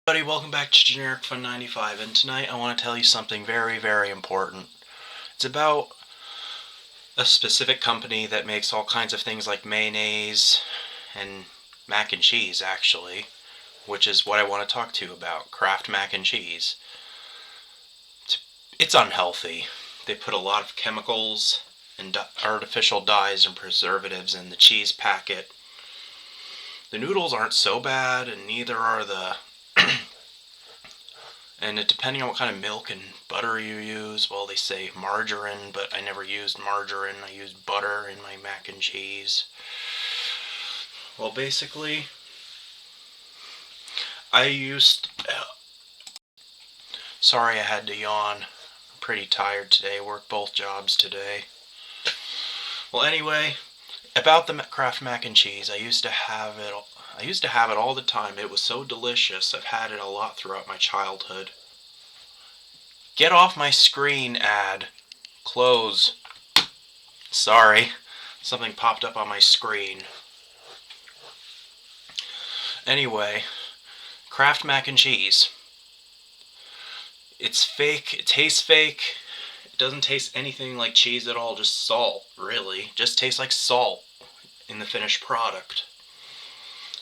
Everybody, welcome back to Generic Fun 95, and tonight I want to tell you something very, very important. It's about a specific company that makes all kinds of things like mayonnaise and mac and cheese, actually, which is what I want to talk to you about, Kraft mac and cheese. It's unhealthy. They put a lot of chemicals and artificial dyes and preservatives in the cheese packet. The noodles aren't so bad, and neither are the and depending on what kind of milk and butter you use, well, they say margarine, but I never used margarine. I used butter in my mac and cheese. Well, basically, I used... Sorry I had to yawn. I'm pretty tired today. Worked both jobs today. Well, anyway, about the Kraft mac and cheese, I used to have it all the time. It was so delicious. I've had it a lot throughout my childhood. Get off my screen, ad. Close. Sorry. Something popped up on my screen. Anyway, Kraft mac and cheese. It's fake. It tastes fake. It doesn't taste anything like cheese at all. Just salt, really. Just tastes like salt in the finished product.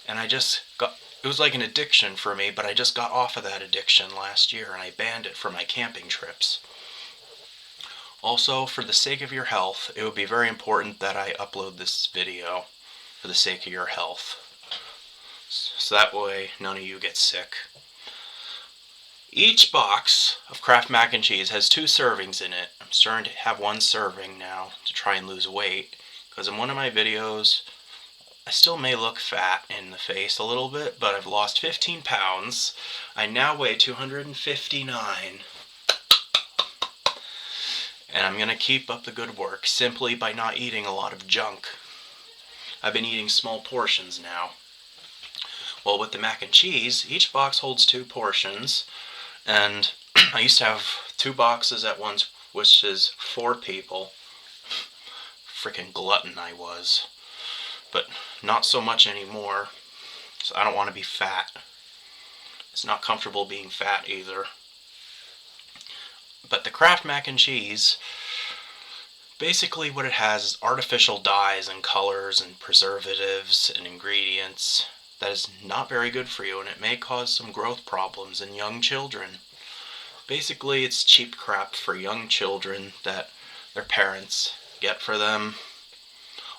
And it was like an addiction for me, but I just got off of that addiction last year and I banned it for my camping trips. Also, for the sake of your health, it would be very important that I upload this video for the sake of your health. So that way, none of you get sick. Each box of Kraft mac and cheese has 2 servings in it. I'm starting to have 1 serving now to try and lose weight, because in one of my videos, I still may look fat in the face a little bit, but I've lost 15 pounds. I now weigh 259. And I'm going to keep up the good work simply by not eating a lot of junk. I've been eating small portions now. Well, with the mac and cheese, each box holds 2 portions, and I used to have 2 boxes at once, which is 4 people. Frickin' glutton I was. But not so much anymore, so I don't want to be fat. It's not comfortable being fat either. But the Kraft mac and cheese, basically what it has is artificial dyes and colors and preservatives and ingredients that is not very good for you, and it may cause some growth problems in young children. Basically, it's cheap crap for young children that their parents get for them.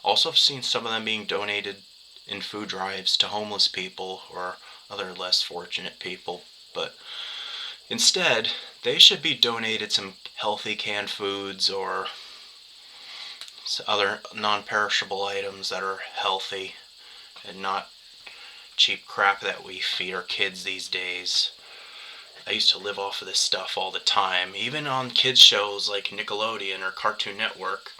Also, I've seen some of them being donated in food drives to homeless people or other less fortunate people, but instead, they should be donated some healthy canned foods or other non-perishable items that are healthy and not cheap crap that we feed our kids these days. I used to live off of this stuff all the time, even on kids shows like Nickelodeon or Cartoon Network,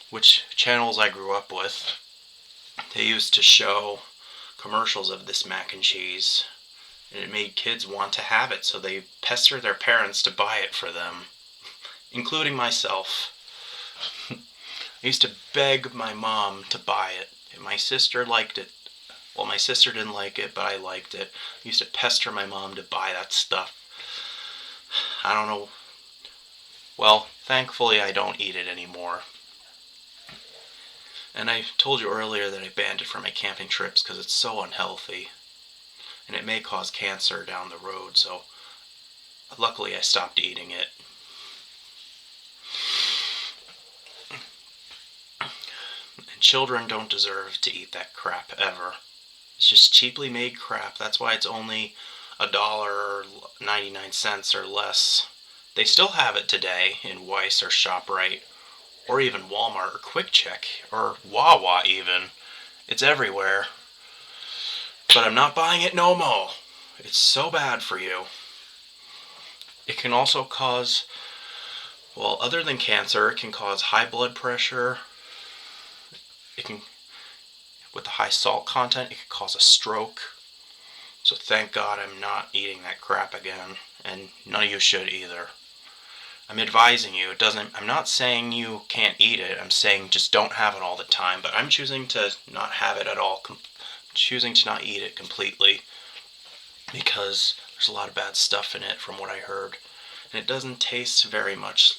which channels I grew up with. They used to show commercials of this mac and cheese, and it made kids want to have it, so they pester their parents to buy it for them, including myself. I used to beg my mom to buy it. And my sister liked it. Well, my sister didn't like it, but I liked it. I used to pester my mom to buy that stuff. I don't know. Well, thankfully I don't eat it anymore. And I told you earlier that I banned it from my camping trips because it's so unhealthy. And it may cause cancer down the road, so luckily I stopped eating it. And children don't deserve to eat that crap ever. It's just cheaply made crap. That's why it's only $1.99 or less. They still have it today in Weis or ShopRite, or even Walmart or Quick Check, or Wawa even. It's everywhere. But I'm not buying it no more. It's so bad for you. It can also cause, well, other than cancer, it can cause high blood pressure. With the high salt content, it could cause a stroke. So thank God I'm not eating that crap again, and none of you should either. I'm advising you. I'm not saying you can't eat it. I'm saying just don't have it all the time. But I'm choosing to not have it at all. Choosing to not eat it completely. because there's a lot of bad stuff in it from what I heard. And it doesn't taste very much.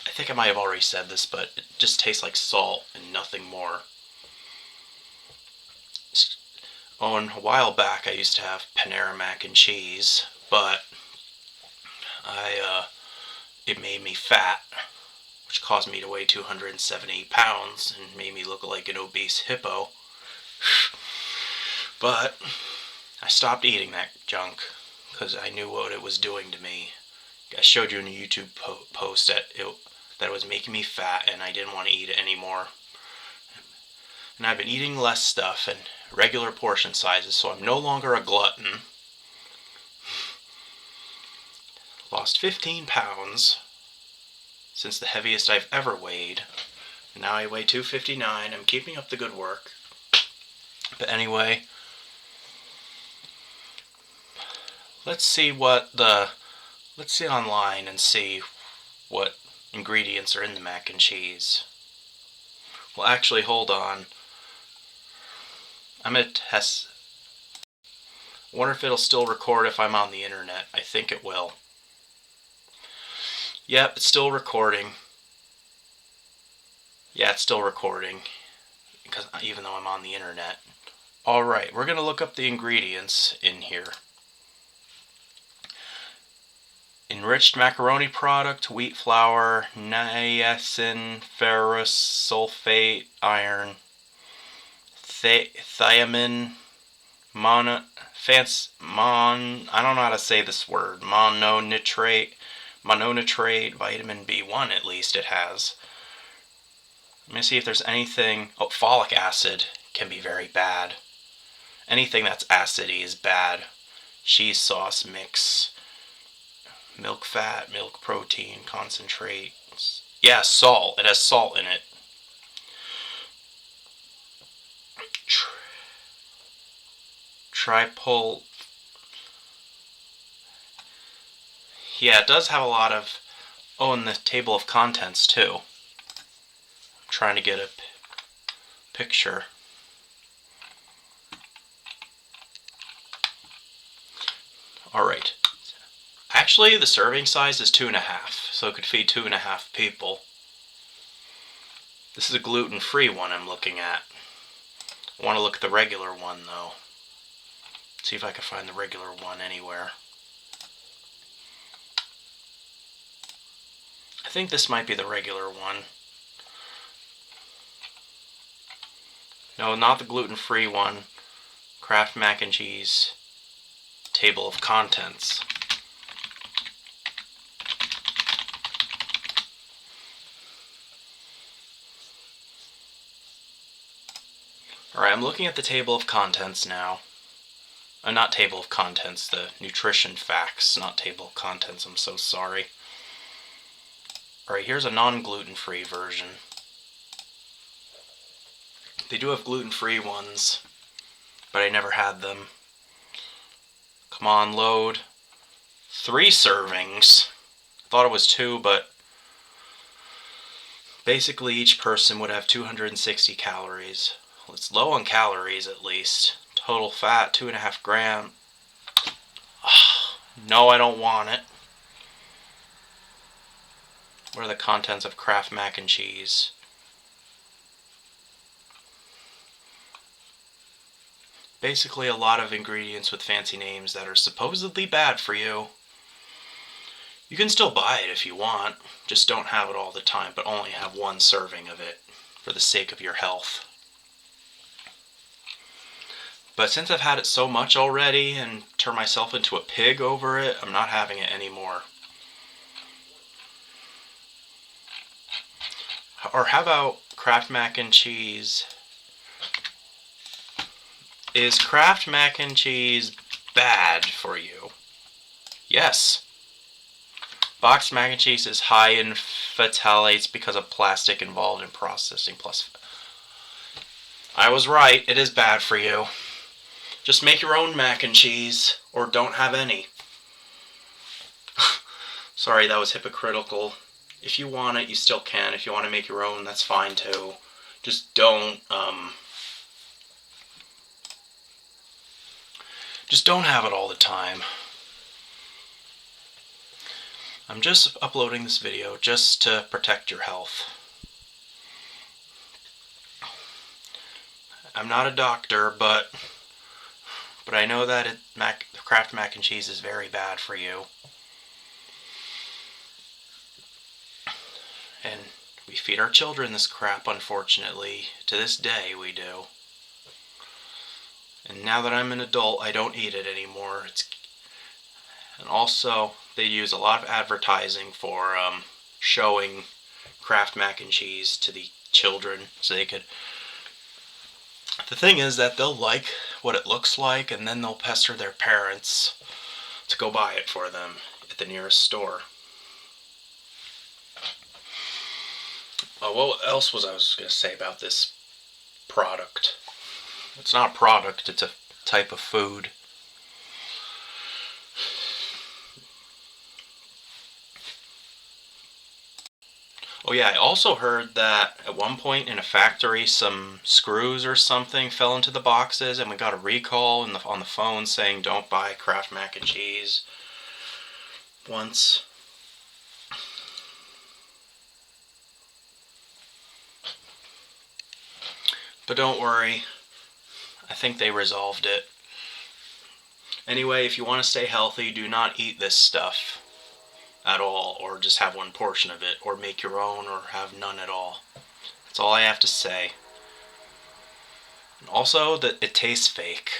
I think I might have already said this, but it just tastes like salt and nothing more. Oh, and a while back I used to have Panera mac and cheese, but it made me fat, which caused me to weigh 270 pounds and made me look like an obese hippo. But I stopped eating that junk because I knew what it was doing to me. I showed you in a YouTube post that it was making me fat and I didn't want to eat it anymore. And I've been eating less stuff and regular portion sizes, so I'm no longer a glutton. Lost 15 pounds since the heaviest I've ever weighed. And now I weigh 259. I'm keeping up the good work. But anyway, let's see online and see what ingredients are in the mac and cheese. Well, actually, hold on. I'm going to test. I wonder if it'll still record if I'm on the internet. I think it will. Yep, it's still recording. Yeah, it's still recording, because even though I'm on the internet. Alright, we're going to look up the ingredients in here. Enriched macaroni product, wheat flour, niacin, ferrous sulfate, iron, thiamine, I don't know how to say this word, mononitrate, vitamin B1 at least it has. Let me see if there's anything. Oh, folic acid can be very bad. Anything that's acidy is bad. Cheese sauce mix. Milk fat, milk protein, concentrate. Yeah, salt. It has salt in it. Tripol. Yeah, it does have a lot of. Oh, and the table of contents too. I'm trying to get a picture. Alright. Actually, the serving size is 2.5, so it could feed 2.5 people. This is a gluten-free one I'm looking at. I want to look at the regular one, though. See if I can find the regular one anywhere. I think this might be the regular one. No, not the gluten-free one. Kraft mac and cheese. Table of contents. Alright, I'm looking at the table of contents now. Not table of contents, the nutrition facts, not table of contents, I'm so sorry. Alright, here's a non-gluten-free version. They do have gluten-free ones, but I never had them. Come on, load. 3 servings. I thought it was 2, but basically each person would have 260 calories. Well, it's low on calories at least. Total fat, 2.5 grams. No, I don't want it. What are the contents of Kraft mac and cheese? Basically a lot of ingredients with fancy names that are supposedly bad for you. You can still buy it if you want, just don't have it all the time, but only have 1 serving of it for the sake of your health. But since I've had it so much already and turned myself into a pig over it, I'm not having it anymore. Or how about Kraft mac and cheese? Is Kraft mac and cheese bad for you? Yes. Boxed mac and cheese is high in phthalates because of plastic involved in processing plus. I was right, it is bad for you. Just make your own mac and cheese, or don't have any. Sorry, that was hypocritical. If you want it, you still can. If you want to make your own, that's fine too. Just don't, Just don't have it all the time. I'm just uploading this video just to protect your health. I'm not a doctor, but I know that Kraft mac and cheese is very bad for you. And we feed our children this crap, unfortunately. To this day, we do. And now that I'm an adult, I don't eat it anymore. And also, they use a lot of advertising for showing Kraft mac and cheese to the children so they could... The thing is that they'll like what it looks like, and then they'll pester their parents to go buy it for them at the nearest store. What else was I going to say about this product? It's not a product, it's a type of food. Oh yeah, I also heard that at one point in a factory some screws or something fell into the boxes and we got a recall on the phone saying don't buy Kraft mac and cheese once. But don't worry, I think they resolved it. Anyway, if you want to stay healthy, do not eat this stuff at all, or just have one portion of it, or make your own, or have none at all. That's all I have to say. And also, that it tastes fake.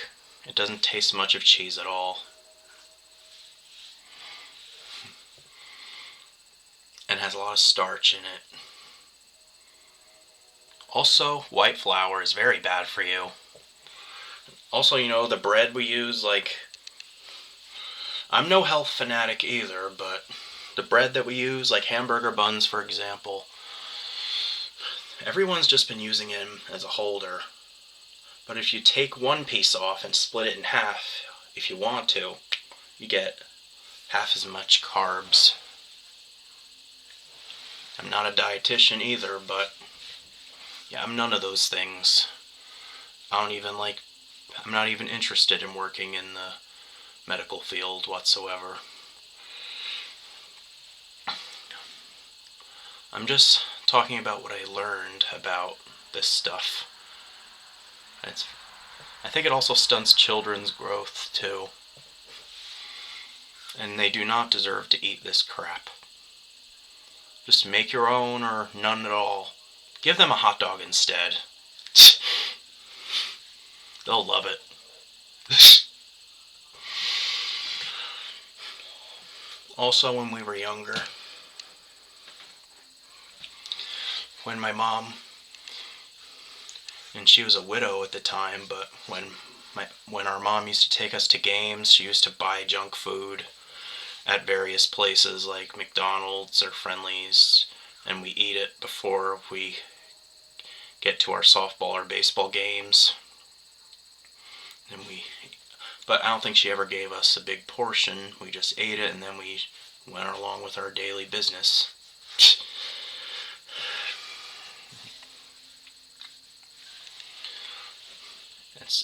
It doesn't taste much of cheese at all. And has a lot of starch in it. Also, white flour is very bad for you. Also, you know, the bread we use, like... I'm no health fanatic either, but the bread that we use, like hamburger buns for example, everyone's just been using them as a holder. But if you take one piece off and split it in half, if you want to, you get half as much carbs. I'm not a dietitian either, but yeah, I'm none of those things. I'm not even interested in working in the medical field whatsoever. I'm just talking about what I learned about this stuff. I think it also stunts children's growth too. And they do not deserve to eat this crap. Just make your own or none at all. Give them a hot dog instead. They'll love it. Also, when we were younger, when my mom, and she was a widow at the time, but when our mom used to take us to games, she used to buy junk food at various places like McDonald's or Friendly's, and we eat it before we get to our softball or baseball games. But I don't think she ever gave us a big portion. We just ate it and then we went along with our daily business.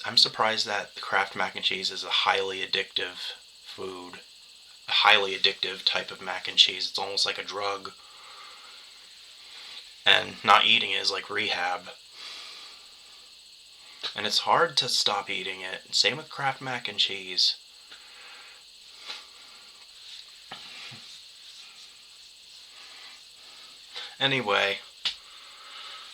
I'm surprised that the Kraft mac and cheese is a highly addictive food. A highly addictive type of mac and cheese. It's almost like a drug. And not eating it is like rehab. And it's hard to stop eating it. Same with Kraft mac and cheese. Anyway,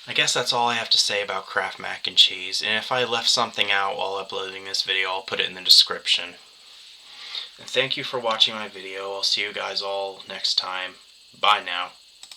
I guess that's all I have to say about Kraft mac and cheese. And if I left something out while uploading this video, I'll put it in the description. And thank you for watching my video. I'll see you guys all next time. Bye now.